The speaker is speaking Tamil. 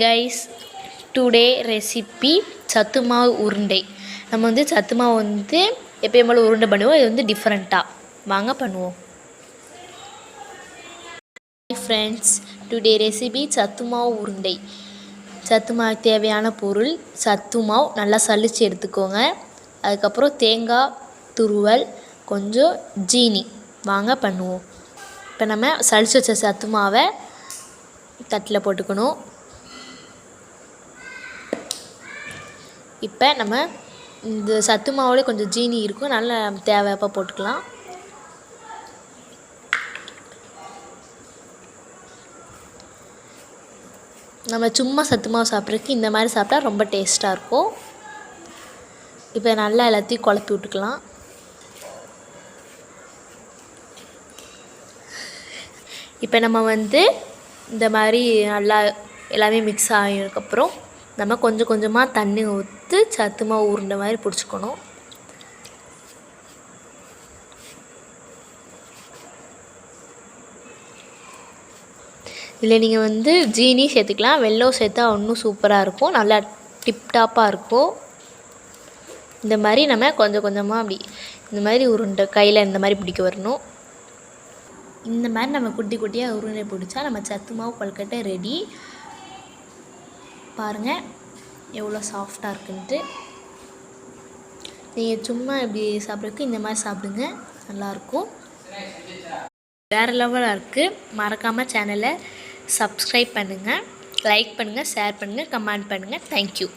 கைஸ், டுடே ரெசிபி சத்து மாவு உருண்டை. நம்ம வந்து சத்து மாவு வந்து எப்பயும் போல் உருண்டை பண்ணுவோம். இது வந்து டிஃப்ரெண்ட்டாக வாங்க பண்ணுவோம். ஃப்ரெண்ட்ஸ், டுடே ரெசிபி சத்து மாவு உருண்டை. சத்து மாவுக்கு தேவையான பொருள் சத்து மாவு நல்லா சலிச்சு எடுத்துக்கோங்க. அதுக்கப்புறம் தேங்காய் துருவல், கொஞ்சம் ஜீனி. வாங்க பண்ணுவோம். இப்போ நம்ம சலிச்சு வச்ச சத்து மாவை தட்டில் போட்டுக்கணும். இப்போ நம்ம இந்த சத்து மாவில் கொஞ்சம் ஜீனி இருக்கும், நல்லா தேவைப்போ போட்டுக்கலாம். நம்ம சும்மா சத்து மாவு சாப்பிட்றதுக்கு இந்த மாதிரி சாப்பிட்டா ரொம்ப டேஸ்ட்டாக இருக்கும். இப்போ நல்லா எல்லாத்தையும் குழப்பி விட்டுக்கலாம். இப்போ நம்ம வந்து இந்த மாதிரி நல்லா எல்லாமே மிக்ஸ் ஆகினதுக்கப்புறம் நம்ம கொஞ்சம் கொஞ்சமாக தண்ணி ஊற்றி சத்து மாவு உருண்டை மாதிரி பிடிச்சிக்கணும். இதில் நீங்கள் வந்து ஜீனி சேர்த்துக்கலாம், வெல்லம் சேர்த்தா இன்னும் சூப்பராக இருக்கும், நல்லா டிப்டாப்பாக இருக்கும். இந்த மாதிரி நம்ம கொஞ்சம் கொஞ்சமாக அப்படி இந்த மாதிரி உருண்டை கையில் இந்த மாதிரி பிடிக்க வரணும். இந்த மாதிரி நம்ம குட்டி குட்டியாக உருண்டை பிடிச்சா நம்ம சத்து மாவு கொழுக்கட்டை ரெடி. பாருங்கள் எவ்வளோ சாஃப்டாக இருக்குன்ட்டு. நீங்கள் சும்மா இப்படி சாப்பிட்றதுக்கு இந்த மாதிரி சாப்பிடுங்க, நல்லாயிருக்கும். வேறு லெவலாக இருக்குது. மறக்காமல் சேனலை சப்ஸ்கிரைப் பண்ணுங்கள், லைக் பண்ணுங்கள், ஷேர் பண்ணுங்கள், கமெண்ட் பண்ணுங்கள். தேங்க்யூ.